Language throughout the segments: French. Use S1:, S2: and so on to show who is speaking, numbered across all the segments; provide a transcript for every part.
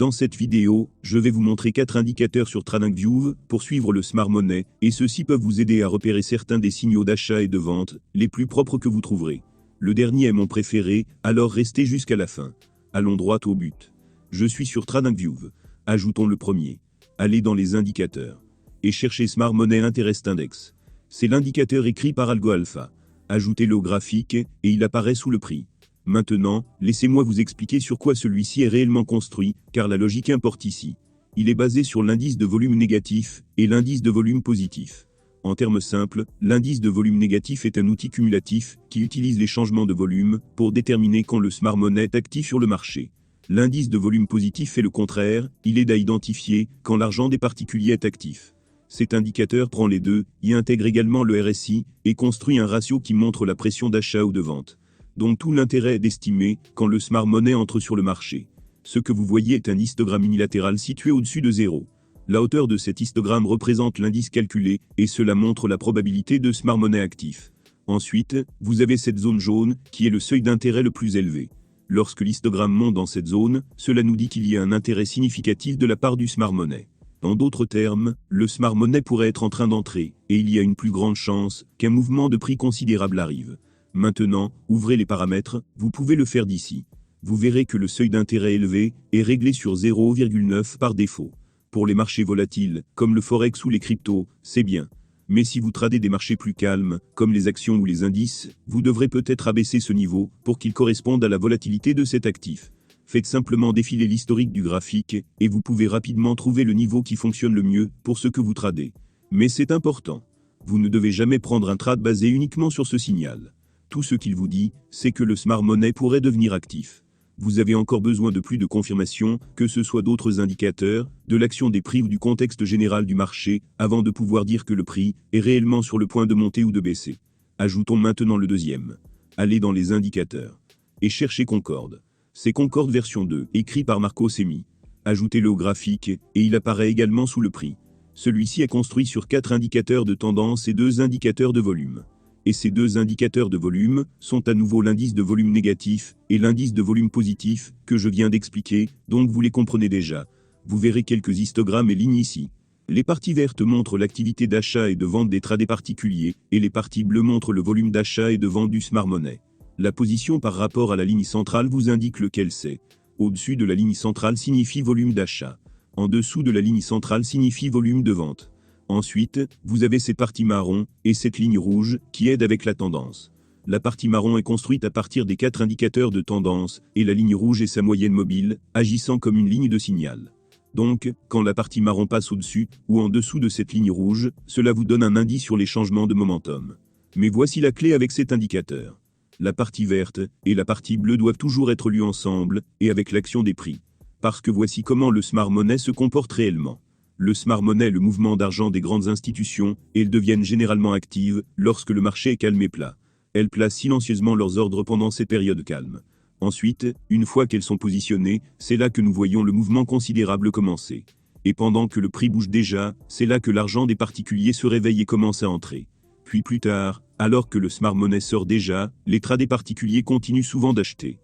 S1: Dans cette vidéo, je vais vous montrer 4 indicateurs sur TradingView pour suivre le Smart Money, et ceux-ci peuvent vous aider à repérer certains des signaux d'achat et de vente les plus propres que vous trouverez. Le dernier est mon préféré, alors restez jusqu'à la fin. Allons droit au but. Je suis sur TradingView. Ajoutons le premier. Allez dans les indicateurs. Et cherchez Smart Money Interest Index. C'est l'indicateur écrit par AlgoAlpha. Ajoutez-le au graphique, et il apparaît sous le prix. Maintenant, laissez-moi vous expliquer sur quoi celui-ci est réellement construit, car la logique importe ici. Il est basé sur l'indice de volume négatif et l'indice de volume positif. En termes simples, l'indice de volume négatif est un outil cumulatif qui utilise les changements de volume pour déterminer quand le Smart Money est actif sur le marché. L'indice de volume positif fait le contraire, il aide à identifier quand l'argent des particuliers est actif. Cet indicateur prend les deux, y intègre également le RSI et construit un ratio qui montre la pression d'achat ou de vente. Donc tout l'intérêt est d'estimer quand le Smart Money entre sur le marché. Ce que vous voyez est un histogramme unilatéral situé au-dessus de 0. La hauteur de cet histogramme représente l'indice calculé, et cela montre la probabilité de Smart Money actif. Ensuite, vous avez cette zone jaune, qui est le seuil d'intérêt le plus élevé. Lorsque l'histogramme monte dans cette zone, cela nous dit qu'il y a un intérêt significatif de la part du Smart Money. En d'autres termes, le Smart Money pourrait être en train d'entrer, et il y a une plus grande chance qu'un mouvement de prix considérable arrive. Maintenant, ouvrez les paramètres, vous pouvez le faire d'ici. Vous verrez que le seuil d'intérêt élevé est réglé sur 0,9 par défaut. Pour les marchés volatiles, comme le Forex ou les cryptos, c'est bien. Mais si vous tradez des marchés plus calmes, comme les actions ou les indices, vous devrez peut-être abaisser ce niveau pour qu'il corresponde à la volatilité de cet actif. Faites simplement défiler l'historique du graphique, et vous pouvez rapidement trouver le niveau qui fonctionne le mieux pour ce que vous tradez. Mais c'est important. Vous ne devez jamais prendre un trade basé uniquement sur ce signal. Tout ce qu'il vous dit, c'est que le Smart Money pourrait devenir actif. Vous avez encore besoin de plus de confirmation, que ce soit d'autres indicateurs, de l'action des prix ou du contexte général du marché, avant de pouvoir dire que le prix est réellement sur le point de monter ou de baisser. Ajoutons maintenant le deuxième. Allez dans les indicateurs. Et cherchez Concorde. C'est Concorde version 2, écrit par Marco Semi. Ajoutez-le au graphique, et il apparaît également sous le prix. Celui-ci est construit sur 4 indicateurs de tendance et 2 indicateurs de volume. Et ces 2 indicateurs de volume sont à nouveau l'indice de volume négatif et l'indice de volume positif que je viens d'expliquer, donc vous les comprenez déjà. Vous verrez quelques histogrammes et lignes ici. Les parties vertes montrent l'activité d'achat et de vente des traders particuliers, et les parties bleues montrent le volume d'achat et de vente du Smart Money. La position par rapport à la ligne centrale vous indique lequel c'est. Au-dessus de la ligne centrale signifie volume d'achat. En dessous de la ligne centrale signifie volume de vente. Ensuite, vous avez ces parties marron et cette ligne rouge qui aident avec la tendance. La partie marron est construite à partir des 4 indicateurs de tendance et la ligne rouge est sa moyenne mobile, agissant comme une ligne de signal. Donc, quand la partie marron passe au-dessus ou en dessous de cette ligne rouge, cela vous donne un indice sur les changements de momentum. Mais voici la clé avec cet indicateur. La partie verte et la partie bleue doivent toujours être lues ensemble et avec l'action des prix. Parce que voici comment le Smart Money se comporte réellement. Le Smart Money est le mouvement d'argent des grandes institutions, et elles deviennent généralement actives lorsque le marché est calme et plat. Elles placent silencieusement leurs ordres pendant ces périodes calmes. Ensuite, une fois qu'elles sont positionnées, c'est là que nous voyons le mouvement considérable commencer. Et pendant que le prix bouge déjà, c'est là que l'argent des particuliers se réveille et commence à entrer. Puis plus tard, alors que le Smart Money sort déjà, les traders particuliers continuent souvent d'acheter.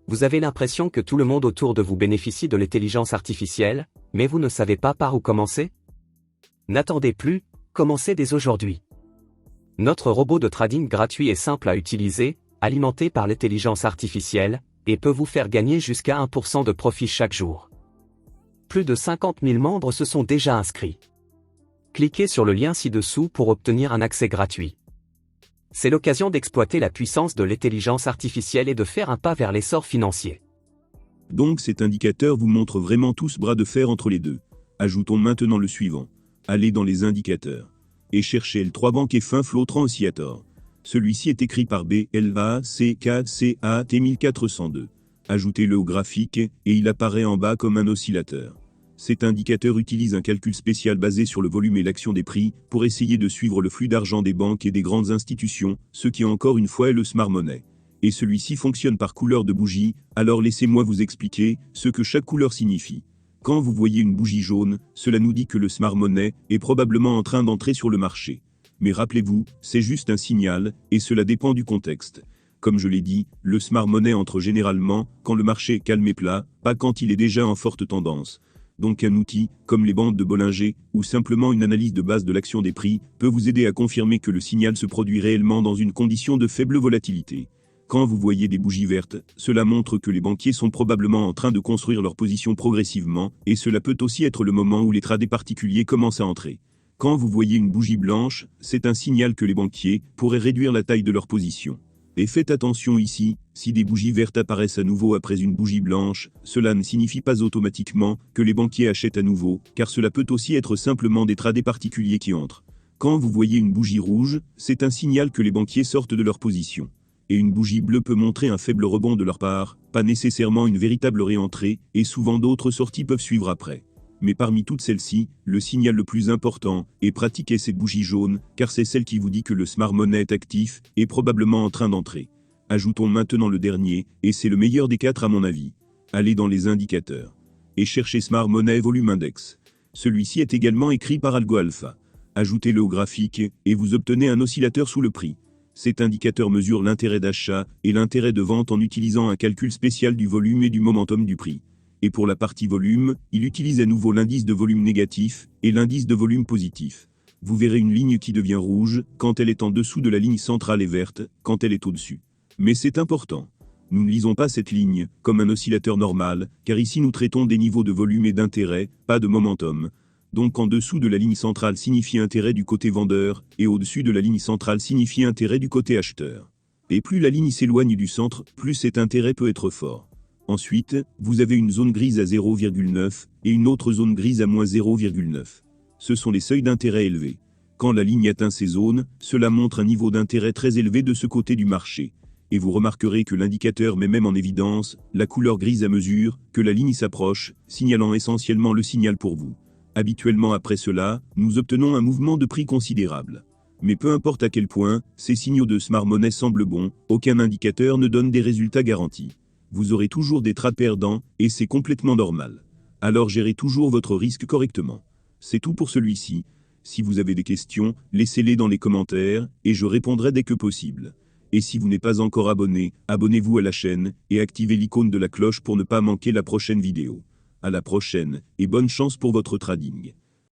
S2: Vous avez l'impression que tout le monde autour de vous bénéficie de l'intelligence artificielle, mais vous ne savez pas par où commencer? N'attendez plus, commencez dès aujourd'hui. Notre robot de trading gratuit est simple à utiliser, alimenté par l'intelligence artificielle, et peut vous faire gagner jusqu'à 1% de profit chaque jour. Plus de 50 000 membres se sont déjà inscrits. Cliquez sur le lien ci-dessous pour obtenir un accès gratuit. C'est l'occasion d'exploiter la puissance de l'intelligence artificielle et de faire un pas vers l'essor financier.
S1: Donc cet indicateur vous montre vraiment tout ce bras de fer entre les deux. Ajoutons maintenant le suivant. Allez dans les indicateurs. Et cherchez L3 Bank et Fin Flottran Oscillator. Celui-ci est écrit par BLACKCAT 1402. Ajoutez-le au graphique, et il apparaît en bas comme un oscillateur. Cet indicateur utilise un calcul spécial basé sur le volume et l'action des prix, pour essayer de suivre le flux d'argent des banques et des grandes institutions, ce qui encore une fois est le Smart Money. Et celui-ci fonctionne par couleur de bougie, alors laissez-moi vous expliquer ce que chaque couleur signifie. Quand vous voyez une bougie jaune, cela nous dit que le Smart Money est probablement en train d'entrer sur le marché. Mais rappelez-vous, c'est juste un signal, et cela dépend du contexte. Comme je l'ai dit, le smart money entre généralement quand le marché est calme et plat, pas quand il est déjà en forte tendance. Donc un outil, comme les bandes de Bollinger, ou simplement une analyse de base de l'action des prix, peut vous aider à confirmer que le signal se produit réellement dans une condition de faible volatilité. Quand vous voyez des bougies vertes, cela montre que les banquiers sont probablement en train de construire leur position progressivement, et cela peut aussi être le moment où les traders particuliers commencent à entrer. Quand vous voyez une bougie blanche, c'est un signal que les banquiers pourraient réduire la taille de leur position. Et faites attention ici, si des bougies vertes apparaissent à nouveau après une bougie blanche, cela ne signifie pas automatiquement que les banquiers achètent à nouveau, car cela peut aussi être simplement des traders particuliers qui entrent. Quand vous voyez une bougie rouge, c'est un signal que les banquiers sortent de leur position. Et une bougie bleue peut montrer un faible rebond de leur part, pas nécessairement une véritable réentrée, et souvent d'autres sorties peuvent suivre après. Mais parmi toutes celles-ci, le signal le plus important et pratique est cette bougie jaune, car c'est celle qui vous dit que le smart money est actif et probablement en train d'entrer. Ajoutons maintenant le dernier, et c'est le meilleur des quatre à mon avis. Allez dans les indicateurs. Et cherchez Smart Money Volume Index. Celui-ci est également écrit par Algo Alpha. Ajoutez-le au graphique, et vous obtenez un oscillateur sous le prix. Cet indicateur mesure l'intérêt d'achat et l'intérêt de vente en utilisant un calcul spécial du volume et du momentum du prix. Et pour la partie volume, il utilise à nouveau l'indice de volume négatif et l'indice de volume positif. Vous verrez une ligne qui devient rouge quand elle est en dessous de la ligne centrale et verte quand elle est au-dessus. Mais c'est important. Nous ne lisons pas cette ligne comme un oscillateur normal, car ici nous traitons des niveaux de volume et d'intérêt, pas de momentum. Donc en dessous de la ligne centrale signifie intérêt du côté vendeur, et au-dessus de la ligne centrale signifie intérêt du côté acheteur. Et plus la ligne s'éloigne du centre, plus cet intérêt peut être fort. Ensuite, vous avez une zone grise à 0,9 et une autre zone grise à moins 0,9. Ce sont les seuils d'intérêt élevés. Quand la ligne atteint ces zones, cela montre un niveau d'intérêt très élevé de ce côté du marché. Et vous remarquerez que l'indicateur met même en évidence la couleur grise à mesure que la ligne s'approche, signalant essentiellement le signal pour vous. Habituellement après cela, nous obtenons un mouvement de prix considérable. Mais peu importe à quel point ces signaux de smart money semblent bons, aucun indicateur ne donne des résultats garantis. Vous aurez toujours des trades perdants, et c'est complètement normal. Alors gérez toujours votre risque correctement. C'est tout pour celui-ci. Si vous avez des questions, laissez-les dans les commentaires, et je répondrai dès que possible. Et si vous n'êtes pas encore abonné, abonnez-vous à la chaîne, et activez l'icône de la cloche pour ne pas manquer la prochaine vidéo. À la prochaine, et bonne chance pour votre trading.